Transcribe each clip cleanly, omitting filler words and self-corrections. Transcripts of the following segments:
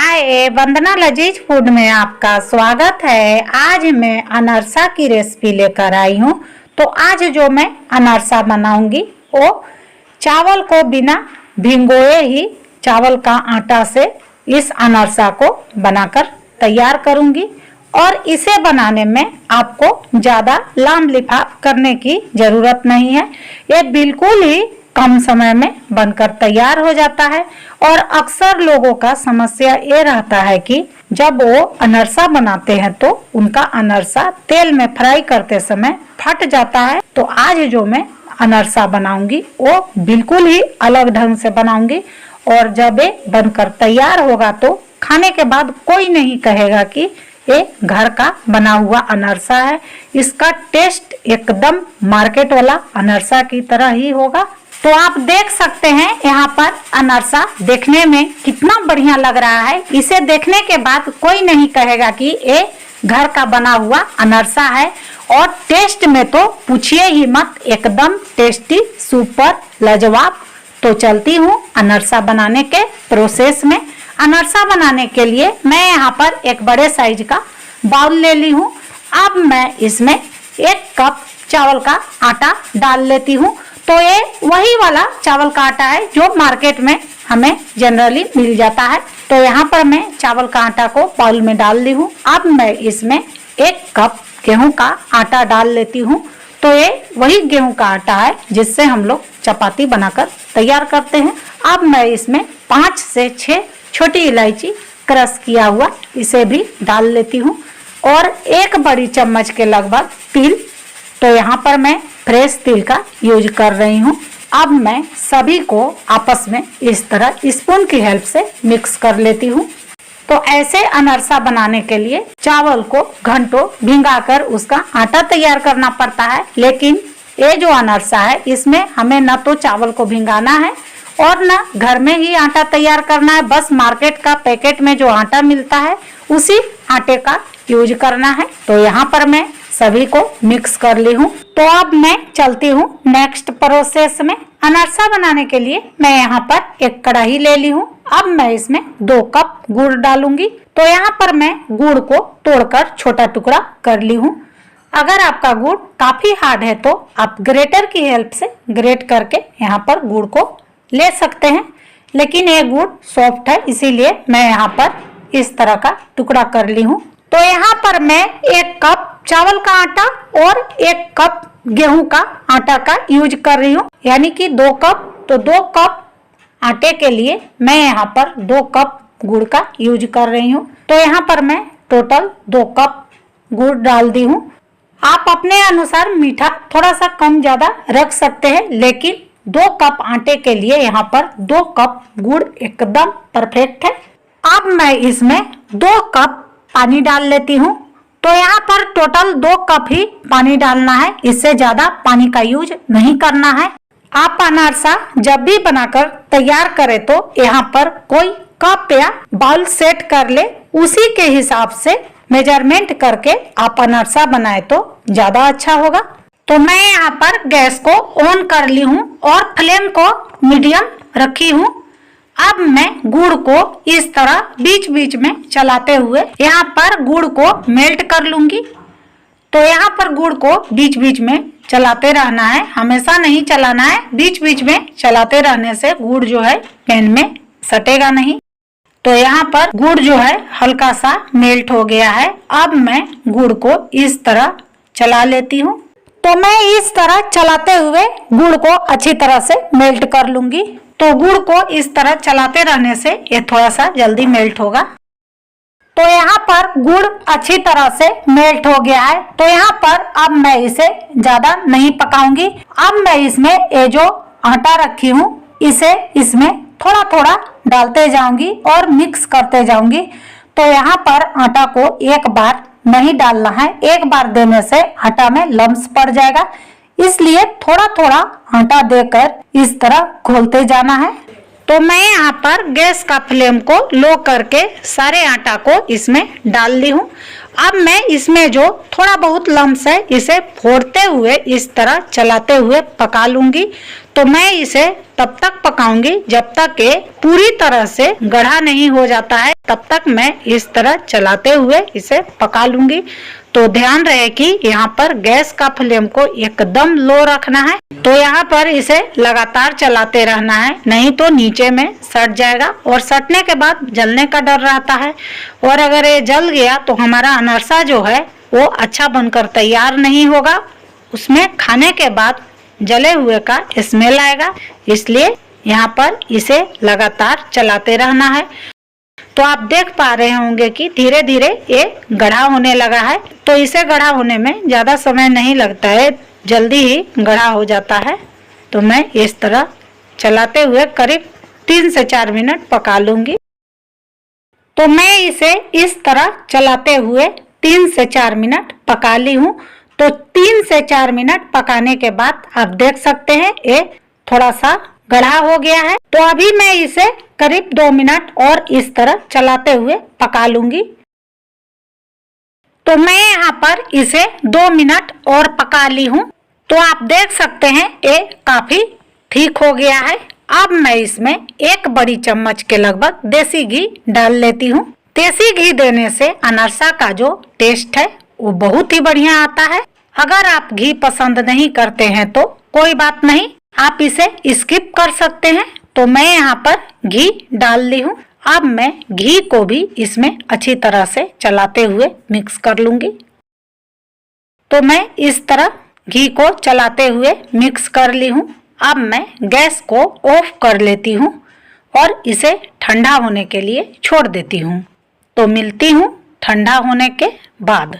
हाय, वंदना लजीज फूड में आपका स्वागत है। आज मैं अनरसा की रेसिपी लेकर आई हूँ। तो आज जो मैं अनरसा बनाऊंगी वो चावल को बिना भिगोए ही चावल का आटा से इस अनरसा को बनाकर तैयार करूंगी। और इसे बनाने में आपको ज़्यादा लाम-लिफाफ करने की ज़रूरत नहीं है। ये बिल्कुल ही कम समय में बनकर तैयार हो जाता है। और अक्सर लोगों का समस्या ये रहता है कि जब वो अनरसा बनाते हैं तो उनका अनरसा तेल में फ्राई करते समय फट जाता है। तो आज जो मैं अनरसा बनाऊंगी वो बिल्कुल ही अलग ढंग से बनाऊंगी। और जब ये बनकर तैयार होगा तो खाने के बाद कोई नहीं कहेगा कि ये घर का बना हुआ अनरसा है। इसका टेस्ट एकदम मार्केट वाला अनरसा की तरह ही होगा। तो आप देख सकते हैं यहाँ पर अनरसा देखने में कितना बढ़िया लग रहा है। इसे देखने के बाद कोई नहीं कहेगा कि ये घर का बना हुआ अनरसा है। और टेस्ट में तो पूछिए ही मत, एकदम टेस्टी, सुपर, लाजवाब। तो चलती हूँ अनरसा बनाने के प्रोसेस में। अनरसा बनाने के लिए मैं यहाँ पर एक बड़े साइज का बाउल ले ली हूँ। अब मैं इसमें 1 कप चावल का आटा डाल लेती हूँ। तो ये वही वाला चावल का आटा है जो मार्केट में हमें जनरली मिल जाता है। तो यहाँ पर मैं चावल का आटा को बाउल में डाल ली हूँ। अब मैं इसमें 1 कप गेहूं का आटा डाल लेती हूँ। तो ये वही गेहूं का आटा है जिससे हम लोग चपाती बनाकर तैयार करते हैं। अब मैं इसमें 5 से 6 छोटी इलायची क्रश किया हुआ इसे भी डाल लेती हूँ। और 1 बड़ी चम्मच के लगभग तिल, तो यहाँ पर मैं फ्रेश तिल का यूज कर रही हूँ। अब मैं सभी को आपस में इस तरह स्पून की हेल्प से मिक्स कर लेती हूँ। तो ऐसे अनरसा बनाने के लिए चावल को घंटों भिंगाकर उसका आटा तैयार करना पड़ता है। लेकिन ये जो अनरसा है इसमें हमें न तो चावल को भिंगाना है और न घर में ही आटा तैयार करना है। बस मार्केट का पैकेट में जो आटा मिलता है उसी आटे का यूज करना है। तो यहाँ पर मैं सभी को मिक्स कर ली हूँ। तो अब मैं चलती हूँ नेक्स्ट प्रोसेस में। अनरसा बनाने के लिए मैं यहाँ पर एक कढ़ाई ले ली हूँ। अब मैं इसमें 2 कप गुड़ डालूंगी। तो यहाँ पर मैं गुड़ को तोड़कर छोटा टुकड़ा कर ली हूँ। अगर आपका गुड़ काफी हार्ड है तो आप ग्रेटर की हेल्प से ग्रेट करके यहाँ पर गुड़ को ले सकते हैं। लेकिन ये गुड़ सॉफ्ट है इसीलिए मैं यहाँ पर इस तरह का टुकड़ा कर ली हूँ। तो यहाँ पर मैं 1 कप चावल का आटा और 1 कप गेहूं का आटा का यूज कर रही हूँ, यानी कि 2 कप। तो 2 कप आटे के लिए मैं यहाँ पर 2 कप गुड़ का यूज कर रही हूँ। तो यहाँ पर मैं टोटल 2 कप गुड़ डाल दी हूँ। आप अपने अनुसार मीठा थोड़ा सा कम ज्यादा रख सकते हैं, लेकिन 2 कप आटे के लिए यहाँ पर 2 कप गुड़ एकदम परफेक्ट है। अब मैं इसमें 2 कप पानी डाल लेती हूँ। तो यहाँ पर टोटल 2 कप ही पानी डालना है, इससे ज्यादा पानी का यूज नहीं करना है। आप अनरसा जब भी बनाकर तैयार करें तो यहाँ पर कोई कप या बाउल सेट कर ले, उसी के हिसाब से मेजरमेंट करके आप अनरसा बनाए तो ज्यादा अच्छा होगा। तो मैं यहाँ पर गैस को ऑन कर ली हूँ और फ्लेम को मीडियम रखी हूँ। अब मैं गुड़ को इस तरह बीच बीच में चलाते हुए यहाँ पर गुड़ को मेल्ट कर लूंगी। तो यहाँ पर गुड़ को बीच बीच में चलाते रहना है, हमेशा नहीं चलाना है। बीच बीच में चलाते रहने से गुड़ जो है पैन में सटेगा नहीं। तो यहाँ पर गुड़ जो है हल्का सा मेल्ट हो गया है। अब मैं गुड़ को इस तरह चला लेती हूँ। तो मैं इस तरह चलाते हुए गुड़ को अच्छी तरह से मेल्ट कर लूंगी। तो गुड़ को इस तरह चलाते रहने से ये थोड़ा सा जल्दी मेल्ट होगा। तो यहाँ पर गुड़ अच्छी तरह से मेल्ट हो गया है। तो यहाँ पर अब मैं इसे ज्यादा नहीं पकाऊंगी। अब मैं इसमें ये जो आटा रखी हूँ इसे इसमें थोड़ा थोड़ा डालते जाऊंगी और मिक्स करते जाऊंगी। तो यहाँ पर आटा को एक बार नहीं डालना है, एक बार देने से आटा में लम्स पड़ जाएगा, इसलिए थोड़ा थोड़ा आटा देकर इस तरह घोलते जाना है। तो मैं यहाँ पर गैस का फ्लेम को लो करके सारे आटा को इसमें डाल ली हूँ। अब मैं इसमें जो थोड़ा बहुत लम्स है इसे फोड़ते हुए इस तरह चलाते हुए पका लूंगी। तो मैं इसे तब तक पकाऊंगी जब तक ये पूरी तरह से गाढ़ा नहीं हो जाता है, तब तक मैं इस तरह चलाते हुए इसे पका लूंगी। तो ध्यान रहे कि यहाँ पर गैस का फ्लेम को एकदम लो रखना है। तो यहाँ पर इसे लगातार चलाते रहना है, नहीं तो नीचे में सट जाएगा और सटने के बाद जलने का डर रहता है। और अगर ये जल गया तो हमारा अनरसा जो है वो अच्छा बनकर तैयार नहीं होगा, उसमें खाने के बाद जले हुए का स्मेल आएगा। इसलिए यहाँ पर इसे लगातार चलाते रहना है। तो आप देख पा रहे होंगे कि धीरे धीरे ये गाढ़ा होने लगा है। तो इसे गाढ़ा होने में ज़्यादा समय नहीं लगता है, जल्दी ही गाढ़ा हो जाता है। तो मैं इस तरह चलाते हुए करीब 3 से 4 मिनट पका लूंगी। तो मैं इसे इस तरह चलाते हुए 3 से 4 मिनट पका ली हूँ। तो 3 से 4 मिनट पकाने के बाद आप देख सकते हैं ये थोड़ा सा गाढ़ा हो गया है। तो अभी मैं इसे करीब 2 मिनट और इस तरह चलाते हुए पका लूंगी। तो मैं यहाँ पर इसे 2 मिनट और पका ली हूँ। तो आप देख सकते हैं ये काफी ठीक हो गया है। अब मैं इसमें 1 बड़ी चम्मच के लगभग देसी घी डाल लेती हूँ। देसी घी देने से अनरसा का जो टेस्ट है वो बहुत ही बढ़िया आता है। अगर आप घी पसंद नहीं करते हैं तो कोई बात नहीं, आप इसे स्किप कर सकते हैं। तो मैं यहाँ पर घी डाल ली हूँ। अब मैं घी को भी इसमें अच्छी तरह से चलाते हुए मिक्स कर लूंगी। तो मैं इस तरह घी को चलाते हुए मिक्स कर ली हूँ। अब मैं गैस को ऑफ कर लेती हूँ और इसे ठंडा होने के लिए छोड़ देती हूँ। तो मिलती हूँ ठंडा होने के बाद।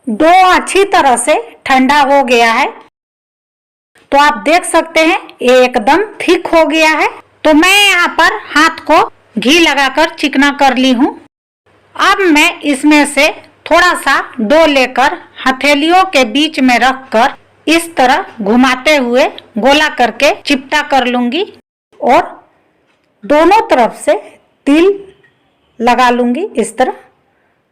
डो अच्छी तरह से ठंडा हो गया है। तो आप देख सकते हैं ये एकदम थिक हो गया है। तो मैं यहाँ पर हाथ को घी लगाकर चिकना कर ली हूँ। अब मैं इसमें से थोड़ा सा डो लेकर हथेलियों के बीच में रखकर इस तरह घुमाते हुए गोला करके चिपटा कर लूंगी और दोनों तरफ से तिल लगा लूंगी इस तरह।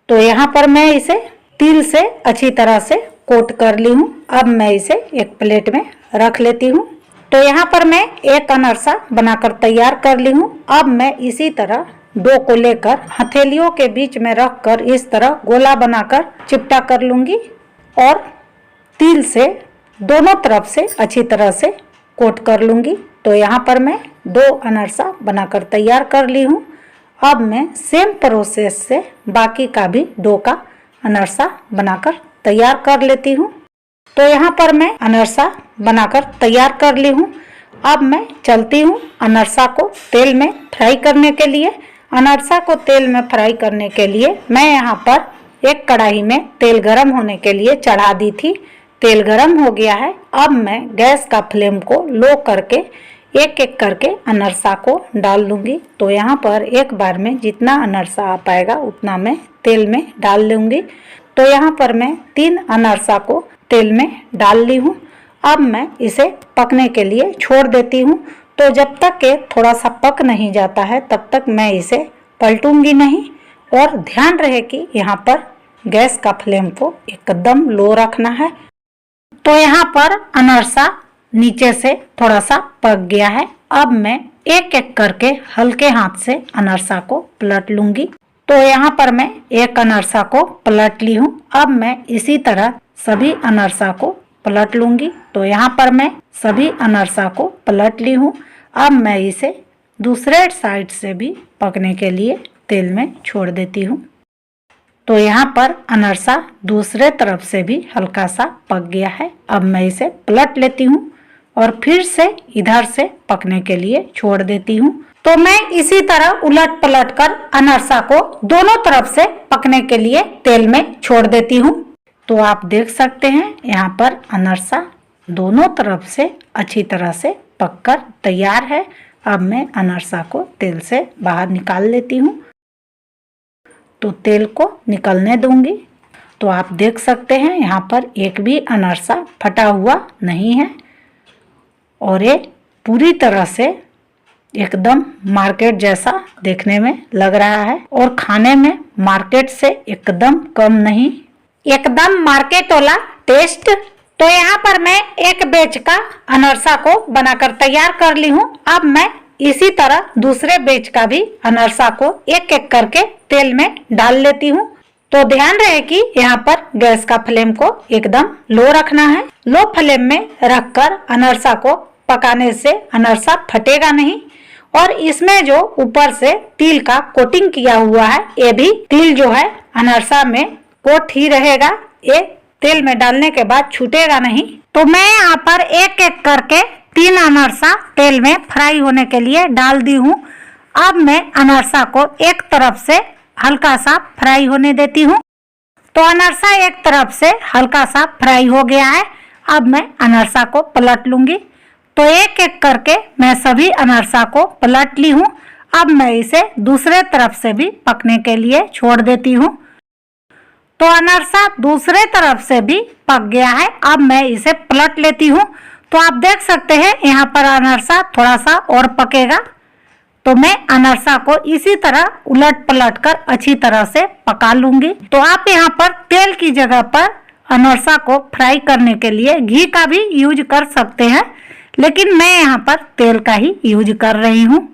तो यहाँ पर मैं इसे तिल से अच्छी तरह से कोट कर ली हूँ। अब मैं इसे एक प्लेट में रख लेती हूँ। तो यहाँ पर मैं एक अनरसा बनाकर तैयार कर ली हूँ। अब मैं इसी तरह डो को लेकर हथेलियों के बीच में रखकर इस तरह गोला बनाकर चिपटा कर लूंगी और तिल से दोनों तरफ से अच्छी तरह से कोट कर लूंगी। तो यहाँ पर मैं 2 अनरसा बनाकर तैयार कर ली हूँ। अब मैं सेम प्रोसेस से बाकी का भी डो का अनरसा बनाकर तैयार कर लेती हूँ। तो यहाँ पर मैं अनरसा बनाकर तैयार कर ली हूँ। अब मैं चलती हूँ अनरसा को तेल में फ्राई करने के लिए। अनरसा को तेल में फ्राई करने के लिए मैं यहाँ पर एक कढ़ाई में तेल गरम होने के लिए चढ़ा दी थी। तेल गरम हो गया है। अब मैं गैस का फ्लेम को लो करके एक एक करके अनरसा को डाल लूँगी। तो यहाँ पर एक बार में जितना अनरसा आ पाएगा उतना मैं तेल में डाल लूँगी। तो यहाँ पर मैं 3 अनरसा को तेल में डाल ली हूँ। अब मैं इसे पकने के लिए छोड़ देती हूँ। तो जब तक ये थोड़ा सा पक नहीं जाता है तब तक मैं इसे पलटूंगी नहीं। और ध्यान रहे कि यहाँ पर गैस का फ्लेम को एकदम लो रखना है। तो यहाँ पर अनरसा नीचे से थोड़ा सा पक गया है। अब मैं एक एक करके हल्के हाथ से अनरसा को पलट लूंगी। तो यहाँ पर मैं एक अनरसा को पलट ली हूँ। अब मैं इसी तरह सभी अनरसा को पलट लूंगी। तो यहाँ पर मैं सभी अनरसा को पलट ली हूँ। अब मैं इसे दूसरे साइड से भी पकने के लिए तेल में छोड़ देती हूँ। तो यहाँ पर अनरसा दूसरे तरफ से भी हल्का सा पक गया है। अब मैं इसे पलट लेती हूँ और फिर से इधर से पकने के लिए छोड़ देती हूँ। तो मैं इसी तरह उलट पलट कर अनरसा को दोनों तरफ से पकने के लिए तेल में छोड़ देती हूँ। तो आप देख सकते हैं यहाँ पर अनरसा दोनों तरफ से अच्छी तरह से पककर तैयार है। अब मैं अनरसा को तेल से बाहर निकाल लेती हूँ। तो तेल को निकलने दूंगी। तो आप देख सकते हैं यहाँ पर एक भी अनरसा फटा हुआ नहीं है और ये पूरी तरह से एकदम मार्केट जैसा देखने में लग रहा है और खाने में मार्केट से एकदम कम नहीं, एकदम मार्केट वाला टेस्ट तो यहाँ पर मैं एक बैच का अनरसा को बनाकर तैयार कर ली हूँ। अब मैं इसी तरह दूसरे बैच का भी अनरसा को एक एक करके तेल में डाल लेती हूँ। तो ध्यान रहे कि यहाँ पर गैस का फ्लेम को एकदम लो रखना है। लो फ्लेम में रखकर अनरसा को पकाने से अनरसा फटेगा नहीं। और इसमें जो ऊपर से तिल का कोटिंग किया हुआ है, ये भी तिल जो है अनरसा में कोट ही रहेगा, ये तेल में डालने के बाद छूटेगा नहीं। तो मैं यहाँ पर एक एक करके 3 अनरसा तेल में फ्राई होने के लिए डाल दी हूँ। अब मैं अनरसा को एक तरफ से हल्का सा फ्राई होने देती हूँ। तो अनरसा एक तरफ से हल्का सा फ्राई हो गया है। अब मैं अनरसा को पलट लूंगी। तो एक एक करके मैं सभी अनरसा को पलट ली हूँ। अब मैं इसे दूसरे तरफ से भी पकने के लिए छोड़ देती हूँ। तो अनरसा दूसरे तरफ से भी पक गया है। अब मैं इसे पलट लेती हूँ। तो आप देख सकते हैं यहाँ पर अनरसा थोड़ा सा और पकेगा। तो मैं अनरसा को इसी तरह उलट पलट कर अच्छी तरह से पका लूंगी। तो आप यहाँ पर तेल की जगह पर अनरसा को फ्राई करने के लिए घी का भी यूज कर सकते हैं, लेकिन मैं यहाँ पर तेल का ही यूज कर रही हूँ।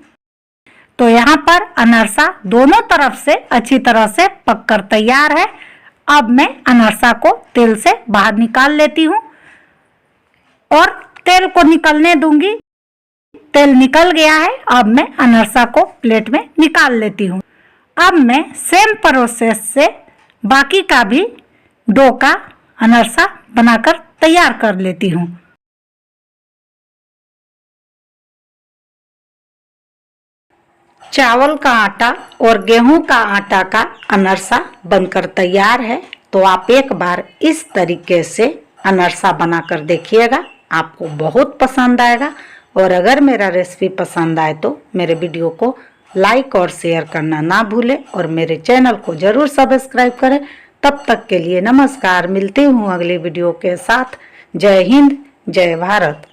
तो यहाँ पर अनरसा दोनों तरफ से अच्छी तरह से पककर तैयार है। अब मैं अनरसा को तेल से बाहर निकाल लेती हूँ और तेल को निकलने दूंगी। तेल निकल गया है। अब मैं अनरसा को प्लेट में निकाल लेती हूँ। अब मैं सेम प्रोसेस से बाकी का भी डो का अनरसा बनाकर तैयार कर लेती हूँ। चावल का आटा और गेहूं का आटा का अनरसा बनकर तैयार है। तो आप एक बार इस तरीके से अनरसा बनाकर देखिएगा, आपको बहुत पसंद आएगा। और अगर मेरा रेसिपी पसंद आए तो मेरे वीडियो को लाइक और शेयर करना ना भूलें और मेरे चैनल को जरूर सब्सक्राइब करें। तब तक के लिए नमस्कार। मिलती हूँ अगली वीडियो के साथ। जय हिंद, जय भारत।